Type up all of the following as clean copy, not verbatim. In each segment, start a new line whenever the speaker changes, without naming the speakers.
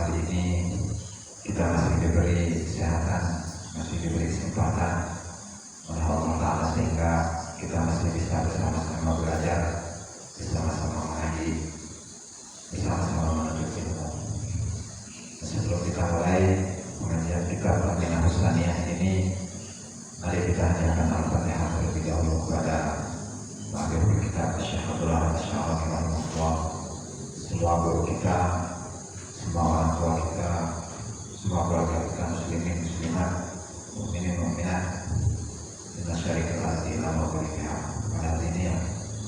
hari ini kita masih diberi kesehatan, masih diberi kesempatan oleh Allah Ta'ala sehingga kita masih bisa bersama-sama belajar, bersama-sama mengaji, bersama-sama menuntut ilmu. Sebelum kita mulai pengajian kita Al-Bina Husnaniyah ini, mari kita hadiahkan Al-Fatihah terlebih dahulu kepada Wakil kita Syekh Abdullah Rahimahullah, semua guru kita, semua orang tua kita, semua keluarga kita muslimin muslimat, mukminin mukminat, dengan syarikat al-Islam maupun pihak pada dunia,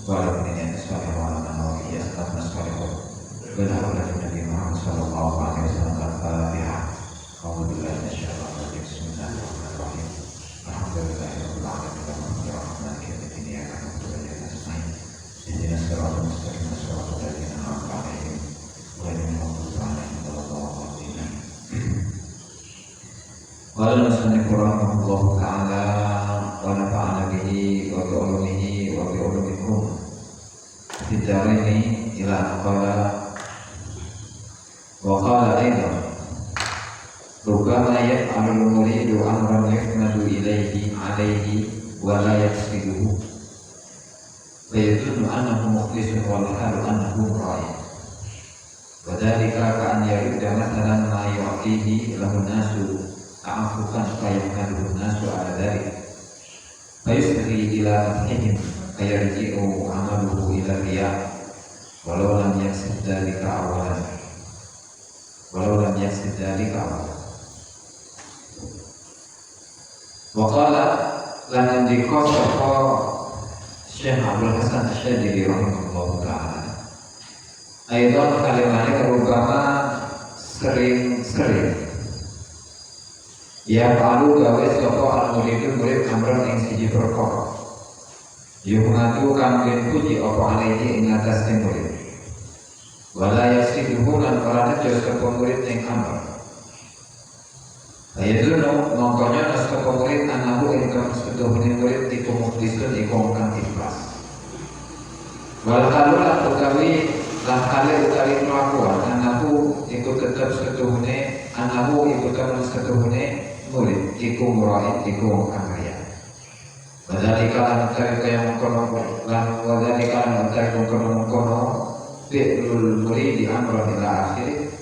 walaupun ini yang sesuai dengan nama ia tetap nasolehun. Benar oleh Nabi Muhammad Sallallahu Alaihi Wasallam Al-Fatihah. Alhamdulillah insyaallah. Bismillahirrahmanirrahim. Alhamdulillahirabbil alamin. Arrahmanir rahim. Iyyaka na'budu wa iyyaka nasta'in. Ihdinas siratal mustaqim. Siratal ladzina an'amta 'alaihim ghairil maghdubi 'alaihim waladdallin. Qala al-musannif rahimahullahu ta'ala wa nafa'ana bihi wa bi 'ulumihi wa bi 'ulumikum fid dharaini ila qala wa qala aidan rubbama yaf'alu al-muridu amran yahmadu ilayhi 'alayhi wa la yaqsiduhu wa yadhunnu annahu mukhlisun wal halu annahu ra'i wa dhalika ka'an yarida mathalan ma yu'tihi lahu nasu ta'afukan fayahmaduhu nasu 'ala dhalik fa yusri ila madhihim fayarji'u amaluhu ila riya' walau lam yaksid dhalika awalan Waqala lan ndika sapa Syekh Abdul Hasan Asy-Syadzili rahimahullahu ta'ala. Aidan kalimane rubama sering-sering ya palu gawe sapa al-murid murid amron ing siji perkara. Yuhmatu kang den puji apa alaihi ing atas murid. Wala yasiduhu lan ora nejo sapa murid ing amr. Ayatun mongkonya sapa murid anahu ingkang setuhune murid iku mukhlisun iku kang ikhlas. Wal kalula utawi lan kale utawi kelakuan anahu iku tetep setuhune anahu iku tetep setuhune murid iku muraid iku kang kaya. Wadhalika lan utawi kaya mengkono lan wadhalika lan utawi mengkono fi'lul murid amran ila akhir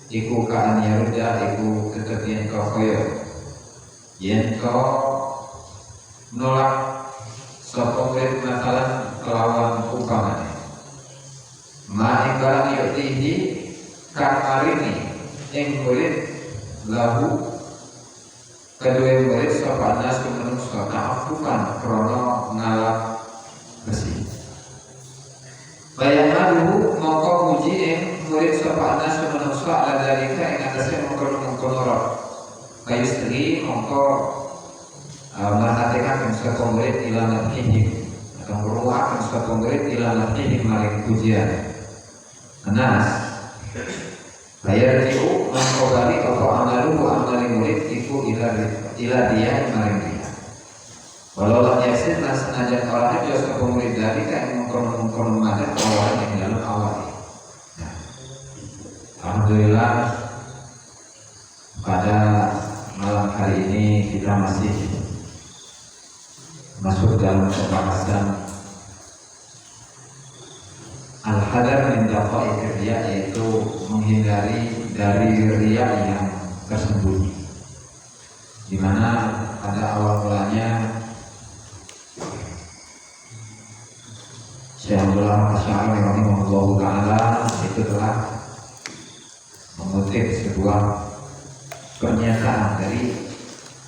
iku kaan yaruda iku tetep yen kau koyo yen kau nolak sapa murid masalah kelawan umpamane ma ingkang yutihi kang marini ing murid lahu kedua murid sapa nas menungso ta'afukan krana ngalap besi bayamaluhu mongko muji ing murid sapa anas menungso ala dalika ing atase mengkono roh kayu istri mongko merhatikan sapa murid ila nafsihi akan beruang sapa murid ila nafsihi maring pujian anas bayar tiu mongko bali apa amali murid iku ila dia maring dia walau lam yasin lan senajan ora aja sapa murid dalika ing mengkono madat awal yang dalam awal. Alhamdulillah pada malam hari ini kita masih masuk dalam pembahasan al-hadar min daqaiqir riya, yaitu menghindari dari riya yang tersembunyi, di mana pada awal mulanya Syekh Abdullah Asy'ari rahimahullahu ta'ala itu telah mengutip sebuah pernyataan dari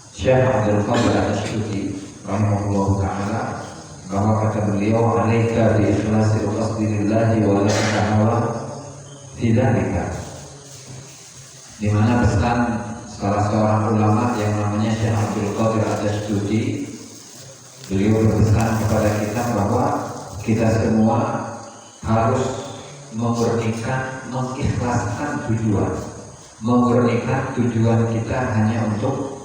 Syekh Abdul Qadir Asy-Syuuti rahimahullahu ta'ala bahwa kata beliau alaika bi ikhlasil qasdi lillahi wa la ta'ala fi dzalika, di mana pesan salah seorang ulama yang namanya Syekh Abdul Qadir Asy-Syuuti, beliau berpesan kepada kita bahwa kita semua harus memurnikan, mengikhlaskan tujuan, memurnikan tujuan kita hanya untuk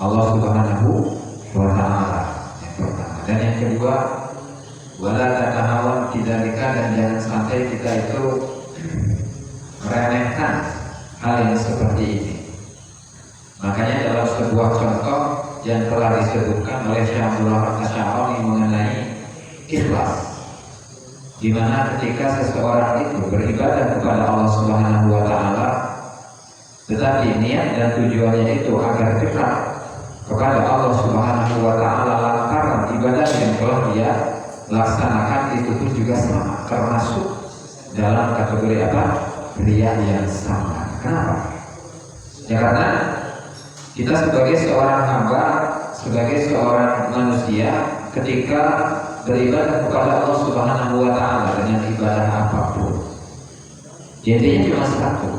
Allah Subhanahu wa Ta'ala, yang pertama. Dan yang kedua, wala tatahawan bidzalika, dan jangan sampai kita itu meremehkan hal yang seperti ini. Makanya dalam sebuah contoh yang telah disebutkan oleh Syekh Abdullah Asy'ari mengenai ikhlas, di mana ketika seseorang itu beribadah kepada Allah Subhanahu wa taala, tetapi niat dan tujuannya itu agar dekat kepada Allah Subhanahu wa taala lantaran ibadah yang telah dia laksanakan, itu pun juga sama, termasuk dalam kategori apa? Riya yang sama. Kenapa? Ya karena kita sebagai seorang hamba, sebagai seorang manusia, ketika beribadah kepada Allah Subhanahu wa taala dengan ibadah apapun, intinya cuma satu.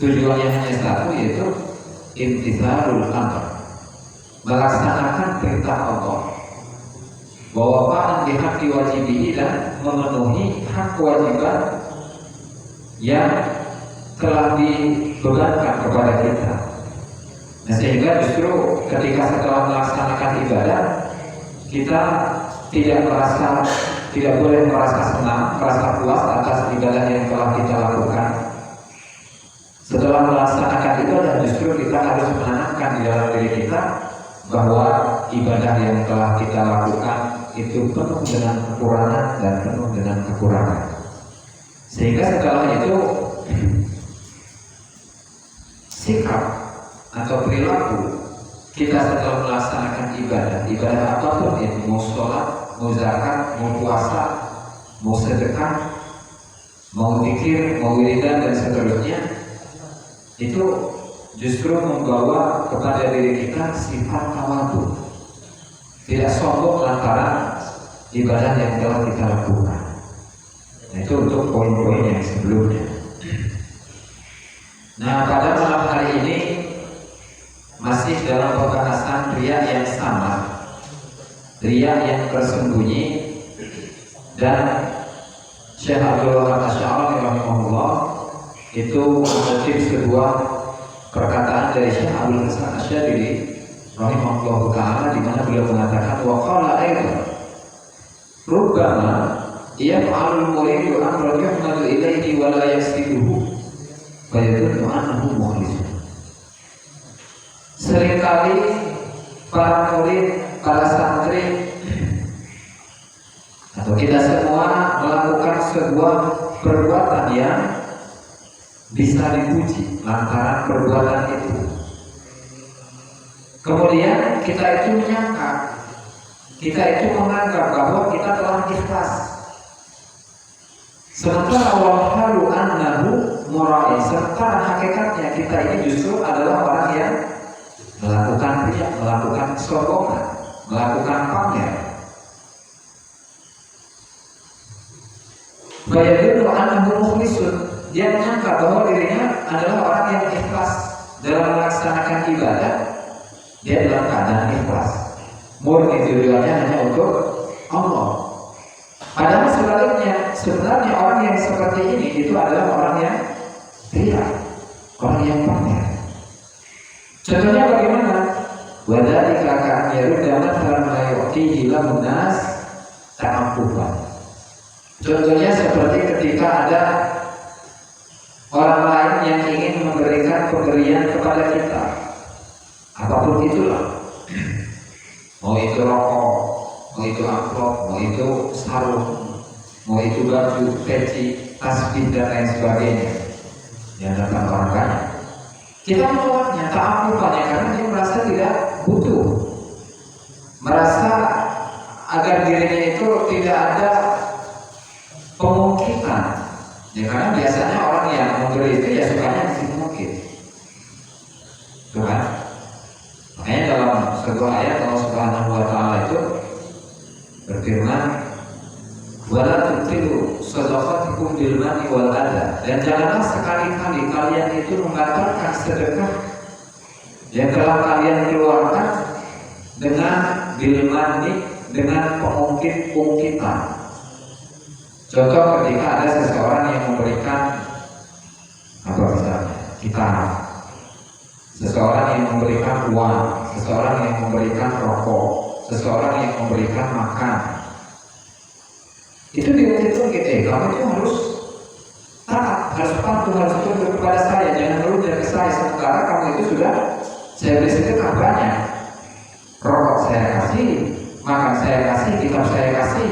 Tujuannya hanya satu, yaitu imtithalul amr, melaksanakan perintah Allah, wawafa'an bihaqqi wajibihi, dan memenuhi hak kewajiban yang telah dibebankan kepada kita. Nah, sehingga justru ketika setelah melaksanakan ibadah, kita tidak boleh merasa senang, merasa puas atas ibadah yang telah kita lakukan. Setelah melaksanakan ibadah, justru kita harus menanamkan di dalam diri kita bahwa ibadah yang telah kita lakukan itu penuh dengan kekurangan dan penuh dengan kekurangan. Sehingga setelah itu sikap atau perilaku kita setelah melaksanakan ibadah apapun itu, mau sholat, mau zakat, mau puasa, mau sedekah, mau zikir, mau wiridan dan seterusnya, itu justru membawa kepada diri kita sifat tawadhu, tidak sombong lantaran ibadah yang telah kita lakukan. Nah, itu untuk poin-poin yang sebelumnya. Nah, pada malam hari ini masih dalam pembahasan riya yang sama, riya yang tersembunyi, dan Syekh Abdullah Asy'ari rahimahullah itu mengutip sebuah perkataan dari Syekh Abdul Hasan Asy'ari rahimahullah taala, di mana beliau mengatakan wa qala aidan rubbama yaf'alul muridu amran yuhmadu ilaihi wa la yasiduhu fa yadullu annahu mukhlis. Seringkali para murid, para santri, atau kita semua melakukan sebuah perbuatan yang bisa dipuji lantaran perbuatan itu. Kemudian kita itu menyangka, kita itu menganggap bahwa kita telah ikhlas. Sementara walhalu annahu mura'i, sementara hakikatnya kita ini justru adalah orang yang melakukan riya, melakukan kesombongan, melakukan pamer. Bayadul annahu mukhlisun, dia menyangka bahwa dirinya adalah orang yang ikhlas dalam melaksanakan ibadah. Dia dalam keadaan ikhlas, murni tujuannya hanya untuk Allah. Padahal sebaliknya, sebenarnya orang yang seperti ini itu adalah orang yang riya, orang yang pamer. Contohnya bagaimana? Wadhalika ka'an yarudda mathalan la yu'tihi lahun nas ta'affufan. Contohnya seperti ketika ada orang lain yang ingin memberikan pemberian kepada kita, apapun itulah, mau itu rokok, mau itu amplop, mau itu sarung, mau itu baju, peci, tasbih dan lain sebagainya yang datang orang kaya. Kita menolaknya, ta'affufan, karena dia merasa tidak butuh, merasa agar dirinya itu tidak ada pemungkitan. Ya, karena biasanya orang yang memberi itu ya sukanya mungkin. Tuhan. Makanya dalam sebuah ayat Allah Subhanahu wa taala itu berfirman, "Wala tubtilu shadaqatikum bil manni wal adha." Dan janganlah sekali-kali kalian itu membatalkan sedekah yang telah kalian keluarkan dengan bil manni, dengan pengungkit-ungkitan. Contoh ketika ada seseorang yang memberikan apa misalnya kitab, seseorang yang memberikan uang, seseorang yang memberikan rokok, seseorang yang memberikan makan, itu diungkit-ungkit, kamu itu harus taat, harus patuh, harus tunduk kepada saya, jangan sudah saya beri sedekah banyak. Rokok saya kasih, makan saya kasih, kitab saya kasih,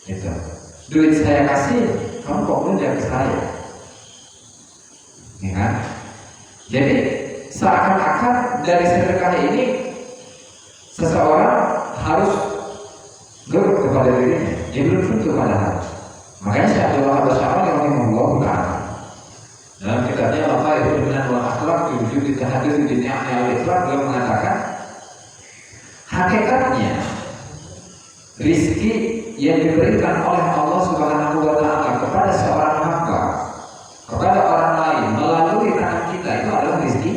gitu. Duit saya kasih, kamu kok belum ke saya? Ya kan? Jadi seakan-akan dari sedekah ini seseorang harus gurau kepada dirinya. Dia belum tentu padahal. Makanya Syekh Abdul Wahab Asy'ari rahimahullah bukan dalam kitabnya Al-Qaidatu Minan wal Akhlaq fi Wujudi Tahaddudi bi Ni'ami al-Ifrad, beliau mengatakan hakikatnya rizki yang diberikan oleh Allah Subhanahu wa Ta'ala kepada seorang hamba, kepada orang lain melalui tangan kita, itu adalah rizki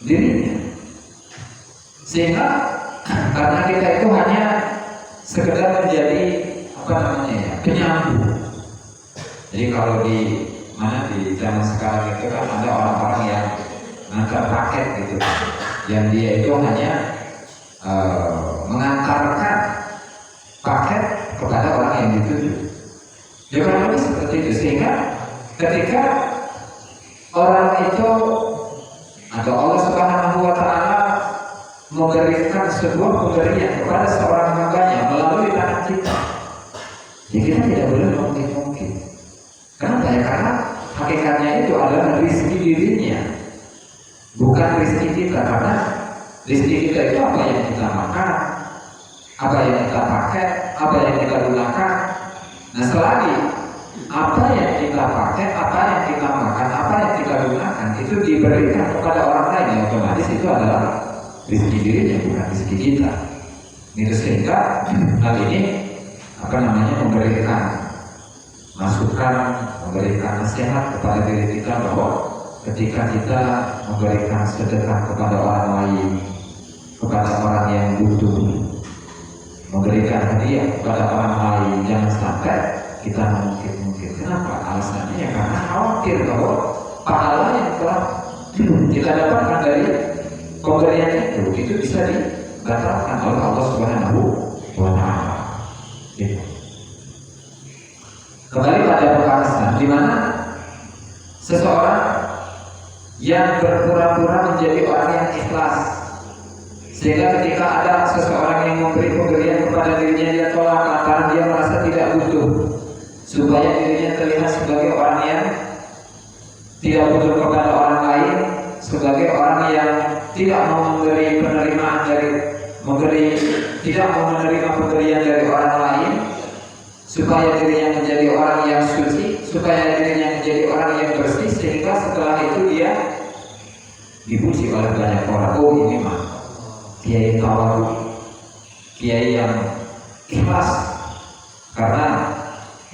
dirinya. Sehingga karena kita itu hanya sekedar menjadi penyambung. Jadi kalau di zaman sekarang itu kan ada orang-orang yang mengantar paket gitu, yang dia itu hanya mengantarkan paket kepada orang yang dituju. Ya kurang lebih seperti itu. Sehingga ketika orang itu atau Allah Subhanahu wa Ta'ala memberikan sebuah pemberian kepada seorang hambanya melalui tangan kita, ya kita tidak boleh mungkin. Kenapa ya? Karena hakikatnya itu adalah rezeki dirinya, bukan rezeki kita. Karena rezeki kita itu apa yang kita makan, apa yang kita pakai, apa yang kita gunakan. Nah, selagi apa yang kita pakai, apa yang kita makan, apa yang kita gunakan itu diberikan kepada orang lain, ya otomatis itu adalah rezeki dirinya, bukan rezeki kita. Itu sehingga hal ini memberikan masukan, memberikan nasihat kepada diri kita bahwa ketika kita memberikan sedekah kepada orang lain, kepada orang yang butuh, memberikan hadiah kepada orang lain, jangan sampai kita mungkin. Kenapa? Alasannya ya karena khawatir bahwa pahala yang telah kita dapatkan dari pemberian itu bisa dibatalkan oleh Allah Subhanahu wa Ta'ala. Kembali pada pembahasan di mana seseorang yang berpura-pura menjadi orang yang ikhlas, sehingga ketika ada seseorang yang memberi pemberian kepada dirinya dia tolak lantaran dia merasa tidak butuh, supaya dirinya terlihat sebagai orang yang tidak butuh kepada orang lain, sebagai orang yang tidak mau memberi penerimaan tidak mau menerima pemberian dari orang lain, supaya dirinya menjadi orang yang suci, supaya dirinya menjadi orang yang bersih, sehingga setelah itu dia dipuji oleh banyak orang. Oh, ini mah kiai tawaru, kiai yang ikhlas, karena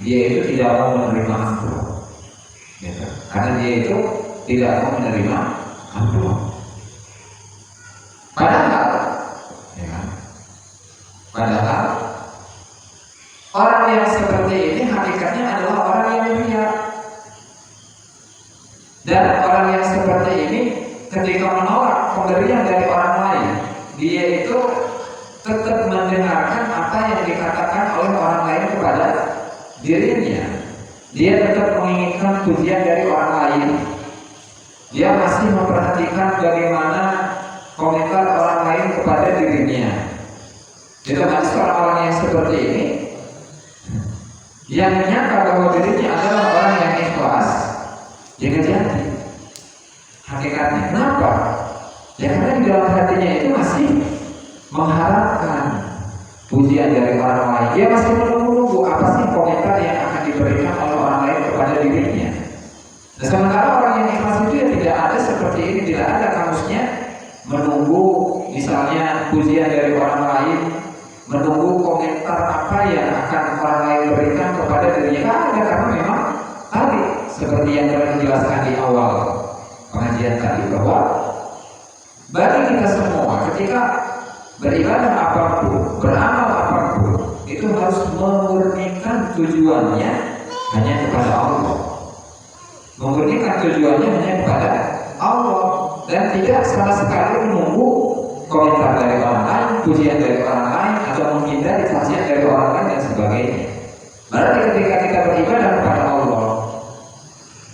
dia itu tidak mau menerima amplop, gitu. Karena dia itu tidak mau menerima amplop. Padahal orang yang seperti ini hakikatnya adalah orang yang ria. Dan orang yang seperti ini ketika menolak pemberian dari orang lain, dia itu tetap mendengarkan apa yang dikatakan oleh orang lain kepada dirinya. Dia tetap menginginkan pujian dari orang lain. Dia masih memperhatikan bagaimana komentar orang lain kepada dirinya. Itu masih orang-orang yang seperti ini, yang menyangka bahwa dirinya adalah orang yang ikhlas, jangan jadi. Hakikatnya, kenapa? Ya karena di dalam hatinya itu masih mengharapkan pujian dari orang lain. Dia masih menunggu apa sih komentar yang akan diberikan oleh orang lain kepada dirinya. Nah, sementara orang yang ikhlas itu ya tidak ada seperti ini, tidak ada kamusnya menunggu misalnya pujian dari orang lain, menunggu komentar apa yang akan orang lain berikan kepada dirinya. Tidak ada, karena memang tadi seperti yang telah dijelaskan di awal pengajian tadi, bahwa bagi kita semua ketika beribadah apapun, beramal apapun, itu harus memurnikan tujuannya hanya kepada Allah, memurnikan tujuannya hanya kepada Allah, dan tidak sama sekali menunggu komentar dari orang lain, pujian dari orang lain, atau menghindari pujian dari orang lain dan sebagainya. Berarti ketika kita beribadah kepada Allah,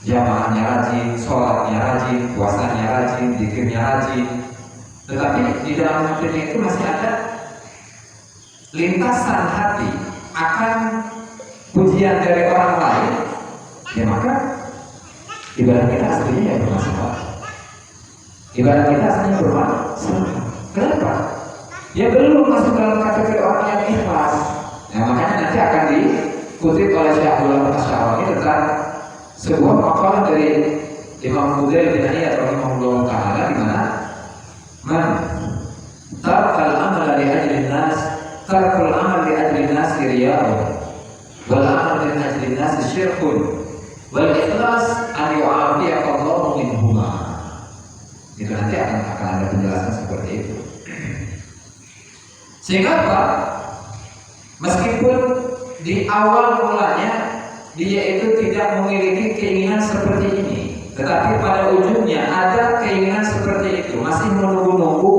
jamaahnya rajin, sholatnya rajin, rajin, puasanya rajin, zikirnya rajin. Tetapi di dalam hatinya itu masih ada lintasan hati akan pujian dari orang lain, ya maka ibadah kita aslinya ya bermasalah. Ibadah kita aslinya bermasalah. Kenapa? Ya belum masuk dalam kategori orang yang ikhlas. Nah, makanya nanti akan dikutip oleh Syekh Abdullah Asy'ari tentang sebuah makalah dari Imam Fudail bin Iyad rahimahullah taala di mana man tarkal amal li ajli nas tarkul amal li ajli nas riya'un wal amal li ajli nas syirkun wal ikhlas an yu'afiyaka Allahu minhuma. Itu nanti akan ada penjelasan seperti itu. Sehingga apa? Meskipun di awal mulanya dia itu tidak memiliki keinginan seperti ini, tetapi pada ujungnya ada keinginan seperti itu, masih menunggu-nunggu,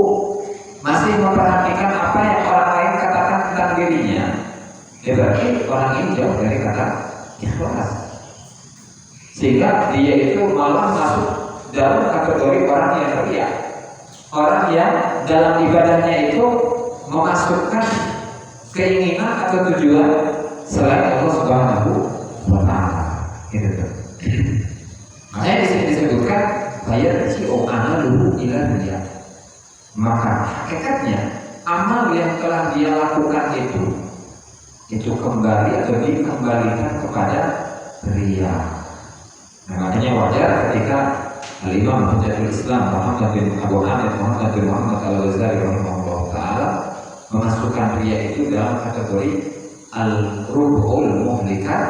masih memperhatikan apa yang orang lain katakan tentang dirinya, ya berarti orang ini jauh dari kata ikhlas. Sehingga dia itu malah masuk dalam kategori orang yang riya, orang yang dalam ibadahnya itu memasukkan keinginan atau tujuan selain Allah Subhanahu wa Ta'ala. Gitu tuh. Makanya di sini disebutkan fayarji'u amaluhu ila dunya. Maka hakikatnya amal yang telah dia lakukan itu kembali atau dikembalikan kepada riya. Nah, makanya wajar ketika Al-Imam Hujjatul Islam Muhammad bin Abu Hamid Muhammad bin Muhammad Al-Ghazali rahimahullah taala memasukkan riya itu dalam kategori al-ruhul muhlikat,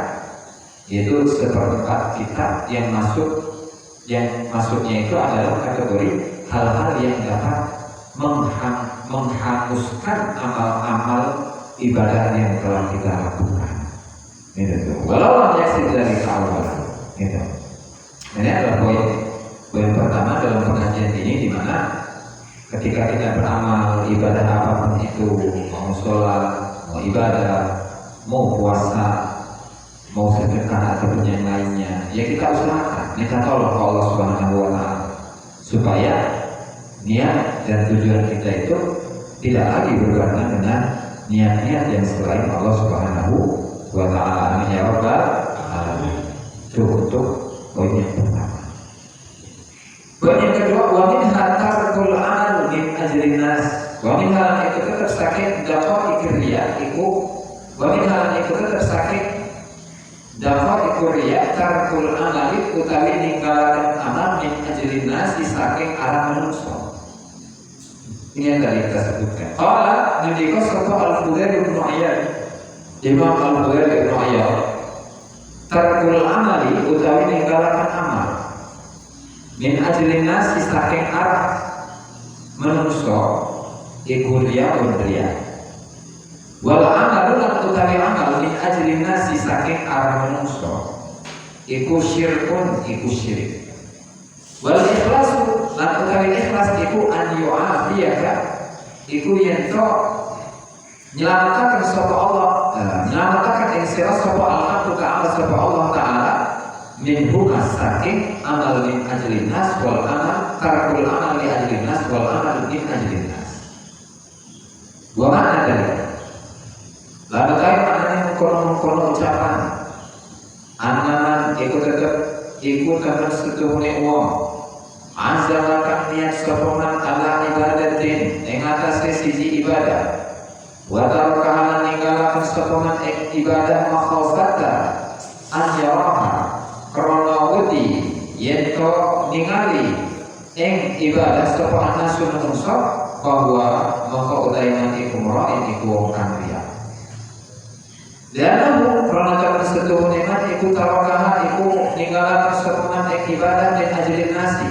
yaitu seperempat kitab yang masuknya itu adalah kategori hal-hal yang dapat menghanguskan amal-amal ibadah yang telah kita lakukan. Itu walau yaksir dari awal. Gitu. Ini adalah poin pertama dalam pengajian ini, di mana ketika kita beramal ibadah apapun itu, mau sholat, mau ibadah, mau puasa, mau sedekah ataupun yang lainnya, ya kita usahakan, minta tolong ke Allah Subhanahu wa Ta'ala supaya niat dan tujuan kita itu tidak lagi berbarengan dengan niat-niat yang selain Allah Subhanahu wa Ta'ala. Amin ya rabbal alamin. Itu untuk poin yang pertama. Poin yang kedua, wa min tarkul amal min ajrin nas. Wa min halan itu tetap sakit dapat ikriya iku. Wa min halan itu tetap sakit dapat ikriya tarkul amal utawi ninggalaken amal min ajrin nas saking arah manusia. Ini yang tadi kita sebutkan. Qala ngendika sapa Al-Fudail bin Iyad. Imam Al-Fudail bin Iyad, tarkul amali utawi ninggalaken amal min ajlin nasi saking arah menungso iku riya wal amalu lan utawi amal min ajlin nasi saking arah menungso iku syirkun iku syirik wal ikhlasu lan utawi ikhlas iku an yu'afiyaka iku yen to nyelamatkan sapa Allah nyelamatkan ing sira sapa Allah ta'ala sapa Allah ta'ala minhu saking amal min ajlin nas wal amal tarkul amal li ajlin nas wal amal min ajlin nas. Wa ma'na dalika lalu kaya maknanya mengkono ucapan anaman ikut tetap ikut teman setuhune wong azama kang niat sopoman ala ibadatin ing atas siji ibadah wa tarkahan ninggalaken sopoman ibadah makhafata an yaraha krana wedi yen to ningali ing ibadah sapa anasun manungsa bahwa maka utaina iku mura'in iku wong kang riya. Dan krana temen setuhune man iku tarakaha iku ninggalaken sapa ibadah den ajlin nasi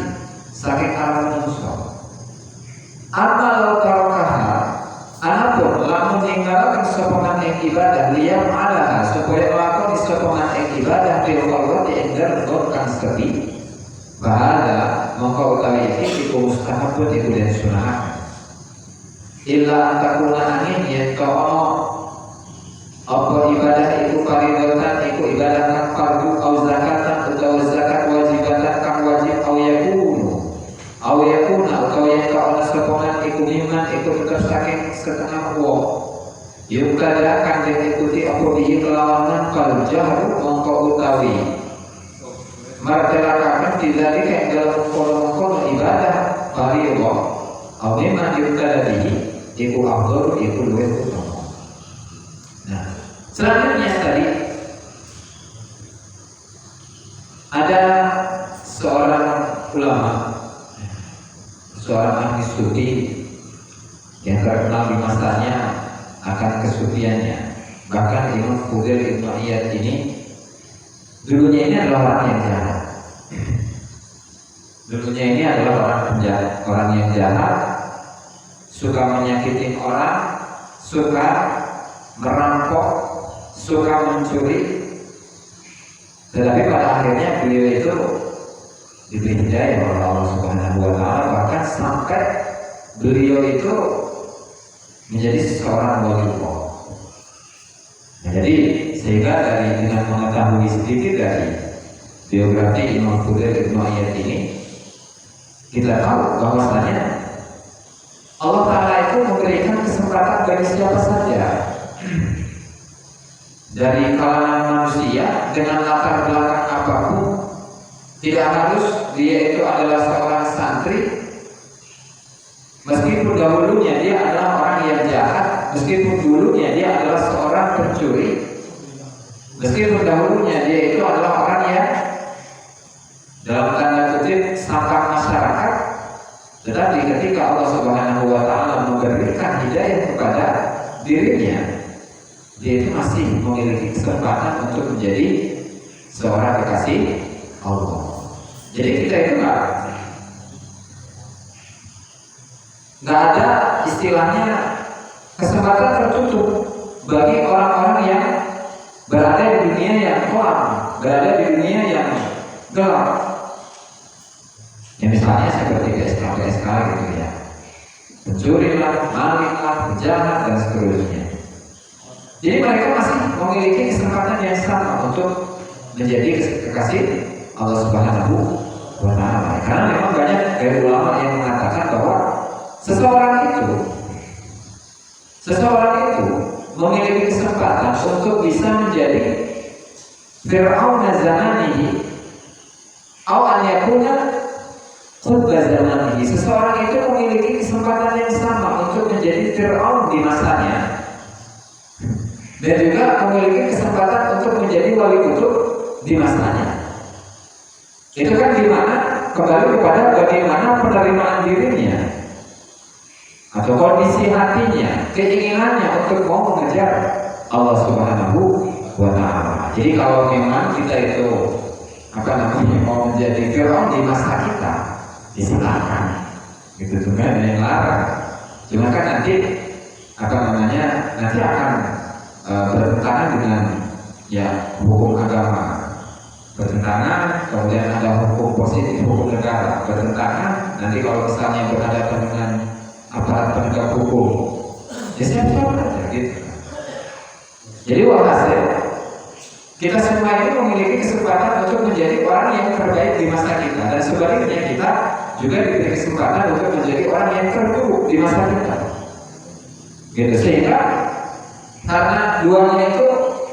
saking arah manungsa. Amal tarakaha anapun lamun ninggalaken sapa ibadah liyam alaha supaya lakoni sapa ibadah bil qalbi ing dalem kang sepi bahada maka utawi iki iku mustahabun iku den sunah illa antakuna angin yen to apa ibadah iku faridatan iku ibadah kang fardu au zakatan utawa zakat wajibatan kang wajib au yakunu setengah wong yukada kang diikuti apa bihi kelawan kal jahru mongko utawi martelakaken tidak kayak dalam kono ibadah fardhu au mimma yukada bihi iku afdal iku luwih utama. Nah, selanjutnya tadi ada seorang ulama, seorang ahli sufi yang terkenal di masanya akan kesufiannya. Bahkan Imam Fudail Ibnu Iyad ini dulunya ini adalah orang yang jahat. Dulunya ini adalah orang penjahat, orang yang jahat, suka menyakitin orang, suka merampok, suka mencuri. Tetapi pada akhirnya beliau itu diberi hidayah oleh Allah Subhanahu wa Ta'ala, bahkan sampai beliau itu menjadi seorang waliullah. Nah, jadi sehingga dengan mengetahui sedikit dari biografi Imam Fudail Ibnu Iyad ini, kita tahu bahwasanya Allah Ta'ala itu memberikan kesempatan bagi siapa saja dari kalangan manusia dengan latar belakang apapun. Tidak harus dia itu adalah seorang santri, meskipun dahulunya dia adalah orang yang jahat, meskipun dulunya dia adalah seorang pencuri, meskipun dahulunya dia itu adalah orang yang dalam tanda kutip sampah masyarakat. Tetapi ketika Allah Subhanahu wa Ta'ala memberikan hidayah kepada dirinya, dia itu masih memiliki kesempatan untuk menjadi seorang kekasih Allah. Jadi kita itu nggak ada istilahnya kesempatan tertutup bagi orang-orang yang berada di dunia yang kelam, berada di dunia yang gelap. Ya misalnya seperti PSK gitu ya, pencuri lah, maling lah, penjahat dan seterusnya. Jadi mereka masih memiliki kesempatan yang sama untuk menjadi kekasih Allah Subhanahu wa Ta'ala. Karena memang banyak dari ulama yang mengatakan bahwa seseorang itu memiliki kesempatan untuk bisa menjadi Fir'aun zamanihi atau an yakuna khutbah zamanihi. Seseorang itu memiliki kesempatan yang sama untuk menjadi Fir'aun di masanya, dan juga memiliki kesempatan untuk menjadi wali kutub di masanya. Itu kan gimana? Kembali kepada bagaimana penerimaan dirinya atau kondisi hatinya, keinginannya untuk mau mengejar Allah Subhanahu wa Ta'ala. Jadi kalau memang kita itu mau menjadi Fir'aun di masa kita, silakan. Gitu juga ada yang larang. Cuma kan nanti nanti akan bertentangan dengan hukum agama, bertentangan, kemudian ada hukum positif, hukum negara, bertentangan. Nanti kalau misalnya berhadapan dengan aparat penegak hukum, siap-siap aja gitu. Jadi walhasil kita semua ini memiliki kesempatan untuk menjadi orang yang terbaik di masa kita, dan sebaliknya kita juga diberi kesempatan untuk menjadi orang yang terburuk di masa kita. Gitu, sehingga karena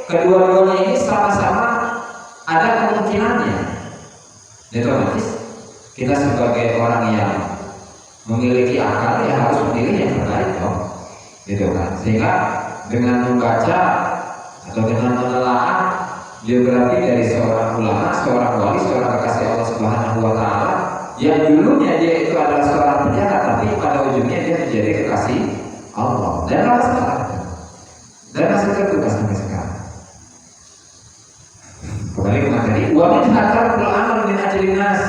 kedua-duanya ini sama-sama ada kemungkinannya, otomatis kita sebagai orang yang memiliki akal ya harus memilih yang terbaik dong, gitu kan. Sehingga dengan membaca atau dengan menelaah biografi dari seorang ulama, seorang wali, seorang kekasih Allah Subhanahu wa Ta'ala, yang dulunya dia itu adalah seorang penjahat, tapi pada ujungnya dia menjadi kekasih Allah dan masih terbuka sampai sekarang. Kembali ke materi, wa min hatarul amal min ajli nas.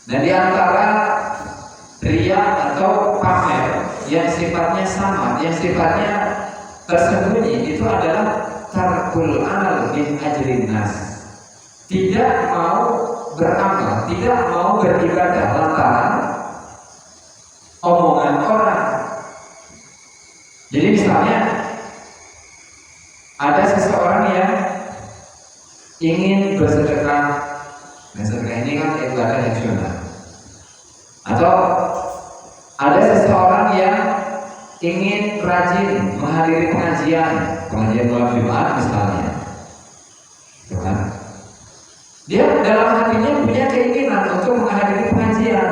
Dan di antara riya atau pamer yang sifatnya sama, yang sifatnya tersembunyi, itu adalah tarkul amal min ajli nas. Tidak mau beramal, tidak mau beribadah lantaran omongan orang. Jadi misalnya ada seseorang yang ingin bersedekah, sedekah ini kan ibadah yang sunnah. Atau ada seseorang yang ingin rajin menghadiri pengajian malam Jumat misalnya, gitu kan? Dia dalam hatinya punya keinginan untuk menghadiri pengajian,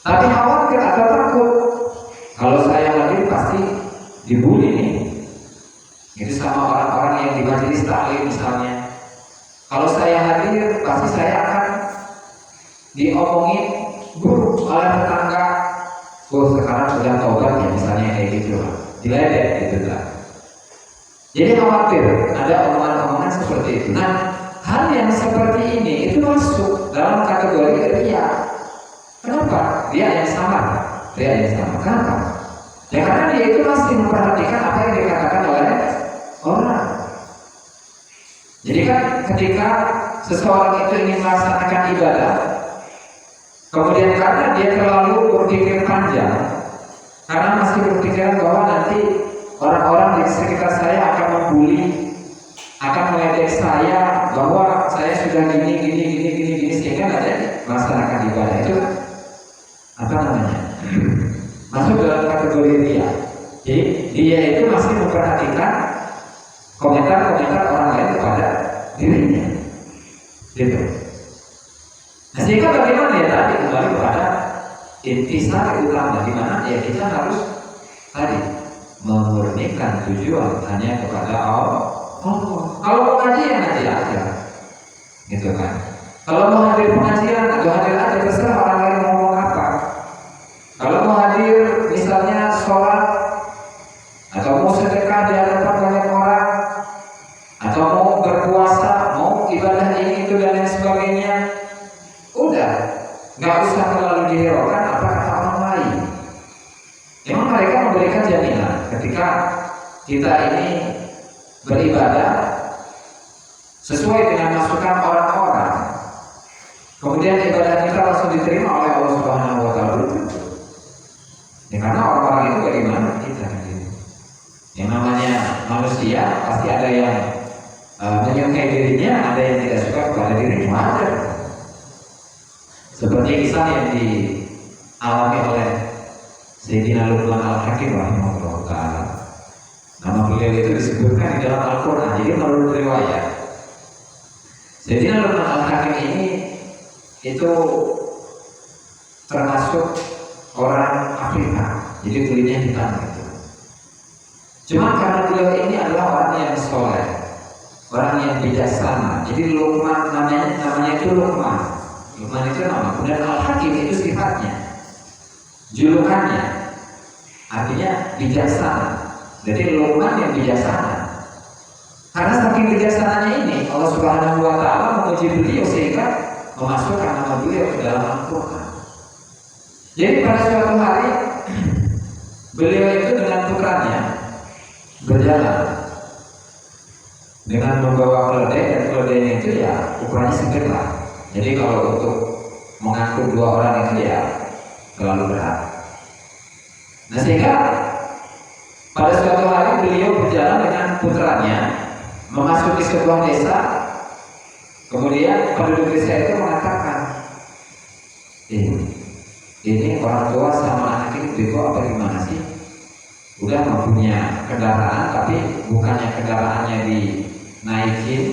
tapi khawatir atau takut kalau saya hadir pasti dibully nih, itu sama orang-orang yang di majelis taklim misalnya. Kalau saya hadir pasti saya akan diomongin buruk oleh tetangga. Oh, sekarang sudah taubat ya misalnya kayak gitu, diledek gitu kan. Jadi khawatir ada omongan-omongan seperti itu. Nah, hal yang seperti ini itu masuk dalam kategori riya. Kenapa? Dia yang sama. Kenapa? Ya karena dia itu masih memperhatikan apa yang dikatakan oleh orang. Jadi kan ketika seseorang itu ingin melaksanakan ibadah, kemudian karena dia terlalu berpikir panjang, karena masih berpikiran bahwa nanti orang-orang di sekitar saya akan membuli, akan meledek saya bahwa saya sudah gini, sehingga ada melaksanakan ibadah itu apa namanya? Masuk dalam kategori riya. Jadi dia itu masih memperhatikan komentar-komentar orang lain kepada dirinya, gitu. Nah, sehingga bagaimana ya tadi kembali kepada intisari utama, di mana ya kita harus tadi memurnikan tujuan hanya kepada Allah. Kalau mau ngaji ya ngaji aja, gitu kan. Kalau mau hadir pengajian atau hadir aja, terserah orang lain mau ngomong apa. Kalau mau hadir misalnya sholat atau mau sedekah di hadapan banyak orang, atau mau berpuasa, mau ibadah ini itu dan lain sebagainya, udah nggak usah terlalu dihiraukan apa kata orang lain. Memang mereka memberikan jaminan ketika kita ini beribadah sesuai dengan masukan orang-orang, kemudian ibadah kita langsung diterima oleh Allah Subhanahu wa Ta'ala. Ya karena orang-orang itu bagaimana kita gitu. Yang namanya manusia pasti ada yang menyukai dirinya, ada yang tidak suka kepada dirinya, ada. Seperti kisah yang dialami oleh Sayyidina Luqman Al-Hakim rahimahullah ta'ala. Nama beliau itu disebutkan di dalam Al-Quran. Jadi menurut riwayat, Sayyidina Luqman Al-Hakim ini itu termasuk orang Afrika, jadi kulitnya hitam gitu. Cuma karena beliau ini adalah orang yang soleh, orang yang bijaksana. Jadi Luqman namanya itu Luqman. Luqman itu nama, kemudian Al-Hakim itu sifatnya, julukannya, artinya bijaksana. Jadi Luqman yang bijaksana. Karena saking bijaksananya ini, Allah Subhanahu wa Ta'ala memuji beliau sehingga memasukkan nama beliau ke dalam Al-Quran. Jadi pada suatu hari beliau itu dengan putranya berjalan dengan membawa keledai, dan keledainya itu ya ukurannya sedikit lah. Jadi kalau untuk mengangkut dua orang itu ya terlalu berat. Nah sehingga pada suatu hari beliau berjalan dengan putranya memasuki sebuah desa. Kemudian penduduk desa itu mengatakan, ini orang tua sama anak ini bego apa gimana sih? Udah nggak punya kendaraan, tapi bukannya kendaraannya dinaikin,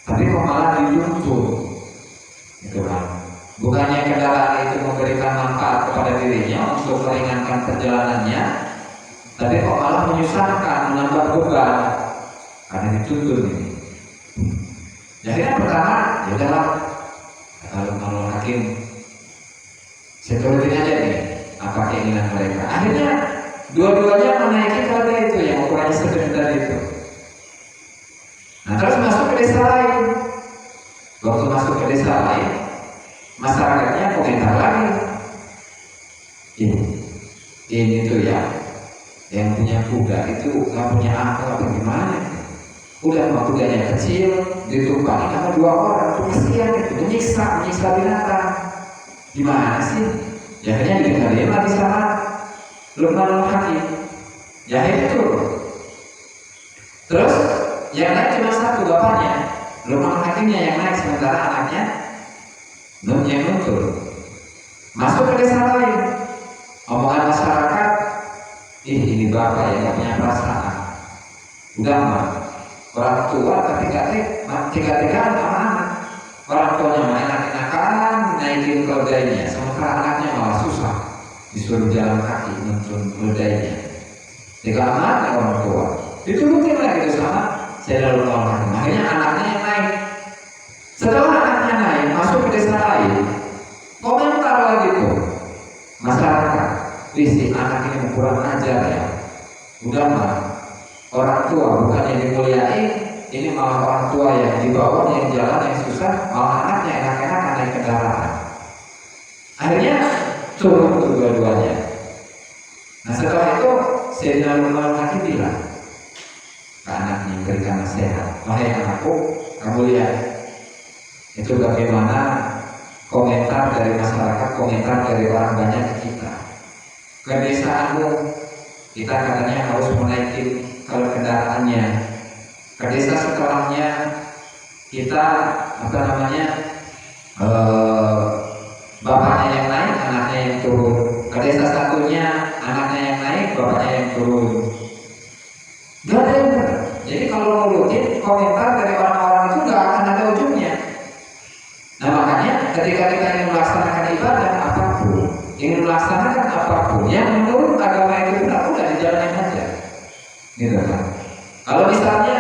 tapi kok malah dituntun, gitu kan? Bukannya kendaraan itu memberikan manfaat kepada dirinya untuk meringankan perjalanannya, tapi kok malah menyusahkan, menambah beban karena dituntun ini. Jadi yang pertama, ya udahlah, kalau Hakim seturutin aja nih apa keinginan mereka. Akhirnya dua-duanya menaiki keledai itu yang ukurannya sebentar itu. Nah terus masuk ke desa lain. Waktu masuk ke desa lain, masyarakatnya komentar lagi. Ini tuh ya, yang punya kuda itu nggak punya akal apa gimana? Udah mah kudanya kecil, ditumpangi sama dua orang, itu kasihan itu, menyiksa binatang. Gimana sih? Ya akhirnya ditinggalin lagi sama Luqman Al-Hakim. Ya itu. Terus yang naik cuma satu bapaknya, Luqman Al-Hakimnya yang naik, sementara anaknya yang nuntun. Masuk ke desa lain, omongan masyarakat Udah mah orang tua tapi tiga-tigaan sama anak. Orang tuanya main enak-enakan naikin keledainya, sementara anaknya malah susah disuruh jalan kaki nuntun keledainya. Jika anak orang tua diturutin lagi itu sama saya lalu nolak. Akhirnya anaknya yang naik. Setelah anaknya naik masuk ke desa lain, komentar lagi tuh masyarakat, si anak ini kurang ajar ya. Udah mah orang tua bukannya dimuliain, ini malah orang tua yang dibawa, yang jalan yang susah, malah anaknya enak-enakan naik kendaraan. Akhirnya turun kedua-duanya. Nah setelah itu Sayyidina Luqman Hakim bilang ke anaknya, berikan nasihat, wahai anakku, kamu lihat itu bagaimana komentar dari masyarakat, komentar dari orang banyak ke kita. Ke desaanmu kita katanya harus menaikin kalau kendaraannya. Ke desa setelahnya kita bapaknya yang naik, anaknya yang turun. Ke desa satunya anaknya yang naik, bapaknya yang turun. Gak ada yang benar. Jadi kalau nurutin komentar dari orang-orang itu gak akan ada ujungnya. Nah makanya ketika kita ingin melaksanakan ibadah apapun, ingin melaksanakan apapun yang menurut agama itu benar, udah dijalanin aja. Gitu kan. Kalau misalnya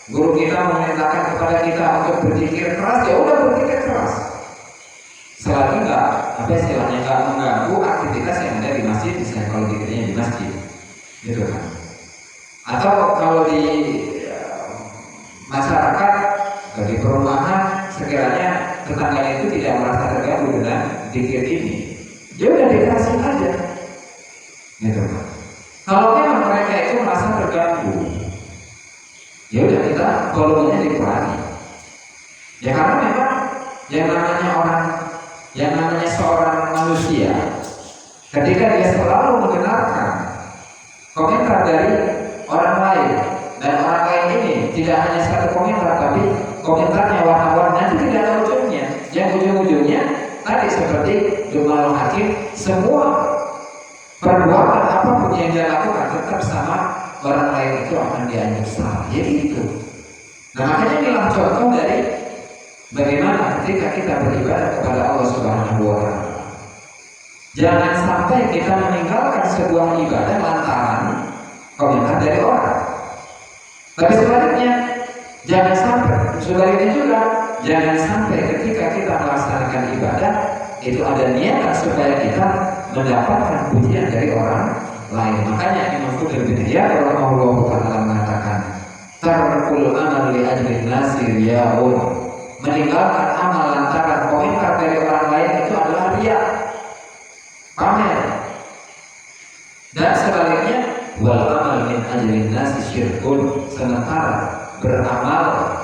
guru kita memerintahkan kepada kita untuk berpikir keras, ya udah berpikir keras. Selagi nggak mengganggu aktivitas yang ada di masjid, misalnya kalau dikiranya di masjid, gitu kan. Atau kalau di masyarakat, di perumahan, sekiranya tetangga itu tidak merasa terganggu dengan zikir ini, dia udah dikasih aja, gitu kan. Kalau memang mereka itu merasa terganggu, ya udah kita volumenya dikurangi. Ya karena memang yang namanya seorang manusia, ketika dia selalu mendengarkan komentar dari orang lain, dan orang lain ini tidak hanya satu komentar, tapi komentarnya warna-warni, itu tidak ada ujungnya. Yang ujung-ujungnya tadi seperti Luqmanul Hakim, semua perbuatan apapun yang dia lakukan tetap sama orang lain itu akan dianggap salah. Ya gitu. Nah makanya inilah contoh dari bagaimana ketika kita beribadah kepada Allah Subhanahu wa Ta'ala. Jangan sampai kita meninggalkan sebuah ibadah lantaran komentar dari orang. Tapi sebaliknya, sebaliknya juga, jangan sampai ketika kita melaksanakan ibadah itu ada niatan supaya kita mendapatkan pujian dari orang lain. Makanya Imam Fudail bin Iyad rahimahullahu ta'ala mengatakan, tarkul amal li ajli nasi riyaun, meninggalkan amal lantaran komentar dari orang lain itu adalah riya, pamer. Dan sebaliknya, wal amal min ajli nasi syirkun, sementara beramal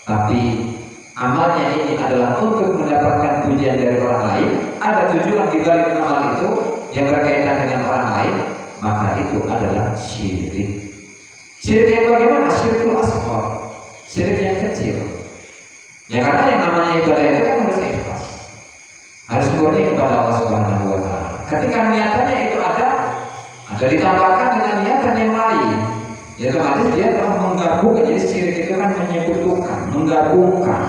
tapi amalnya ini adalah untuk mendapatkan pujian dari orang lain, ada tujuan di balik amal itu yang berkaitan dengan orang lain, maka itu adalah syirik. Syirik yang bagaimana? Syirikul asghar, syirik yang kecil. Ya karena yang namanya ibadah itu kan harus ikhlas, harus murni kepada Allah Subhanahu wa Ta'ala. Ketika niatannya itu ada ditambahkan dengan niatan yang lain, ya otomatis dia telah menggabungkan. Jadi syirik itu kan menyekutukan, menggabungkan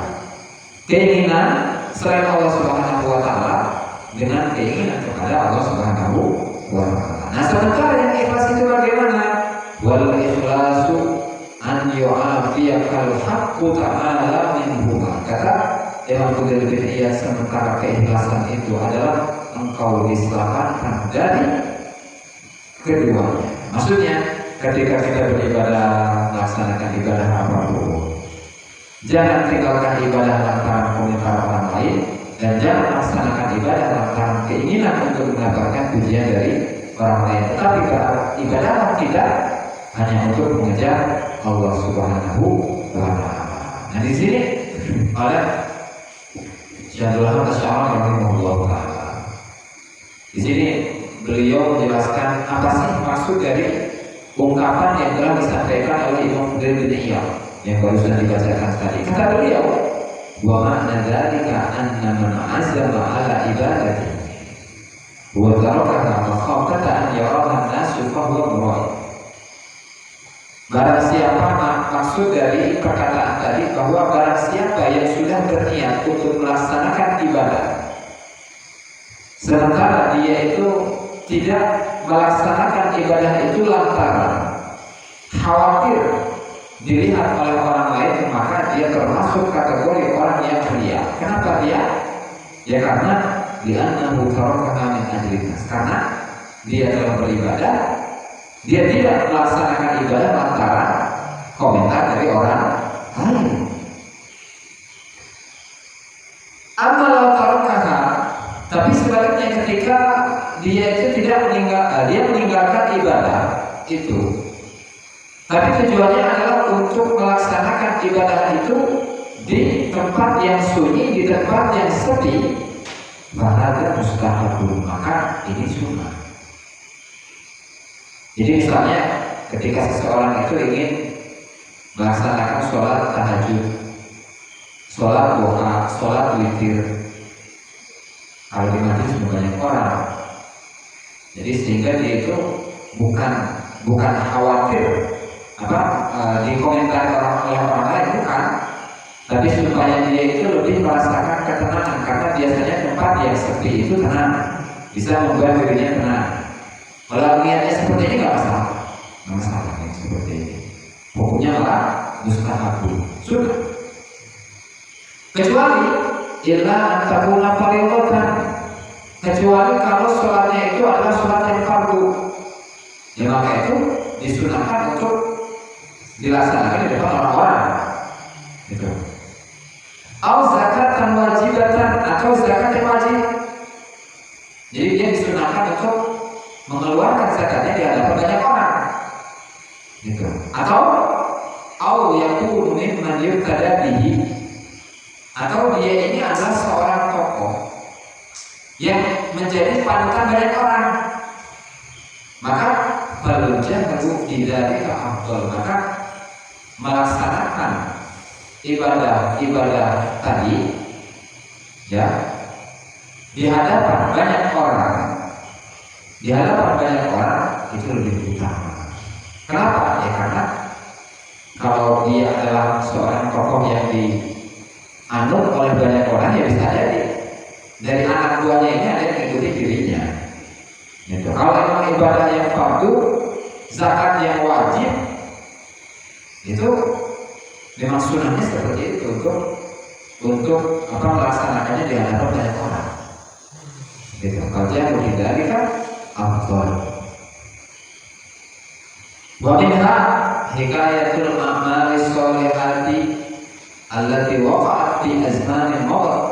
keinginan selain Allah Subhanahu wa Ta'ala dengan keinginan kepada Allah Subhanahu wa Ta'ala. Nah sementara yang ikhlas itu bagaimana? Wal ikhlasu an yu'afiyakal haqqu ta'ala minhuma. Kata Imam Fudail bin Iyad, sementara keikhlasan itu adalah engkau diselamatkan dari keduanya. Maksudnya ketika kita beribadah, melaksanakan ibadah apapun, jangan tinggalkan ibadah lantaran komentar orang lain, dan jangan laksanakan ibadah lantaran keinginan untuk mendapatkan pujian dari orang lain. Tetapi ibadah kita hanya untuk mengejar Allah Subhanahu wa Ta'ala. Nah di sini oleh Syaikhul Hasan rahimahullah taala, di sini beliau menjelaskan apa sih maksud dari ungkapan yang telah disampaikan oleh Imam Fudail bin Iyad yang barusan dibacakan tadi. Kata beliau, wa ma'na dzalika anna man 'azama 'ala ibadati wa tarakaha makhafata an yaraha an-nasu fa huwa mura'i. Barang siapa, maksud dari perkataan tadi bahwa barang siapa yang sudah berniat untuk melaksanakan ibadah, sementara dia itu tidak melaksanakan ibadah itu lantaran khawatir dilihat oleh orang lain, maka dia termasuk kategori orang yang ria. Kenapa dia? Ya karena li'annahu tarakaha min ajlin nas. Karena dia dalam beribadah, dia tidak melaksanakan ibadah lantaran komentar dari orang lain. Amal tarakaha, tapi sebaliknya ketika dia itu tidak meninggalkan ibadah itu, tapi tujuannya adalah untuk melaksanakan ibadah itu di tempat yang sunyi, di tempat yang sepi, bahkan mustahabun, maka ini sunnah. Jadi misalnya ketika seseorang itu ingin melaksanakan sholat tahajud, sholat duha, sholat witir, kalau di majlis banyak orang, jadi sehingga dia itu bukan khawatir dikomentari oleh orang lain, bukan, tapi supaya dia itu lebih merasakan ketenangan, karena biasanya tempat yang sepi itu tenang, bisa membuat dirinya tenang. Kalau niatnya seperti ini nggak masalah yang seperti ini. Hukumnya malah mustahabun, sudah. Kecuali illa antakuna fardhan, kecuali kalau sholatnya itu adalah sholat yang fardu, ya maka itu disunahkan untuk dilaksanakan di depan orang-orang. Itu. Atau zakatan wajibatan, atau zakat yang wajib. Jadi dia disunahkan untuk mengeluarkan zakatnya di hadapan banyak orang. Gitu. Atau yakunu mimman yuqtada bihi, atau dia ini adalah seorang tokoh yang menjadi panutan banyak orang, maka falujahru bidzalika afdal, maka melaksanakan ibadah tadi ya di hadapan banyak orang, itu lebih utama. Kenapa? Ya karena kalau dia adalah seorang tokoh yang dianut oleh banyak orang, ya bisa jadi dari anak buahnya ini ada yang mengikuti dirinya. Gitu. Kalau memang ibadah yang fardu, zakat yang wajib, itu memang sunahnya seperti itu untuk melaksanakannya di hadapan banyak orang. Gitu. Kalau dia menghindari kan afdal. Wa minha hikayatul a'mali sholihati allati waqa'at fi azmanin madat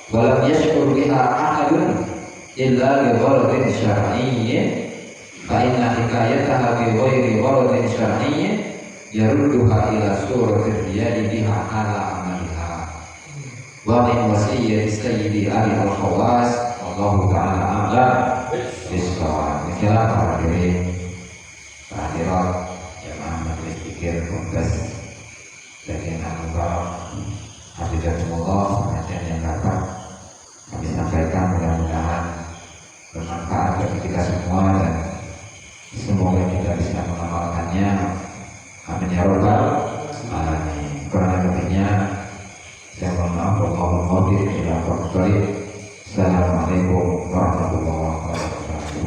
wa lam yashkur biha ahadun illa li gharadin syar'iyyin, fa inna hikayataha bi ghairi gharadin syar'iyyin yarudduha ila suratir riyadi biha ala amaliha. Wa min wasiyyati sayyidi Ali al-Khawas wallahu ta'ala a'lam bishawab. Inilah para hadirin hadirat jamaah majelis zikir Kumpas bagian Al-Mubarak, hafizakumullah. Pengajian yang dapat kami sampaikan mudah-mudahan bermanfaat bagi kita semua, dan semoga kita bisa mengamalkannya. Amin ya rabbal alamin. Kurang lebihnya saya mohon maaf. Wallahul muwaffiq ila aqwamit thoriq. Assalamualaikum warahmatullahi wabarakatuh.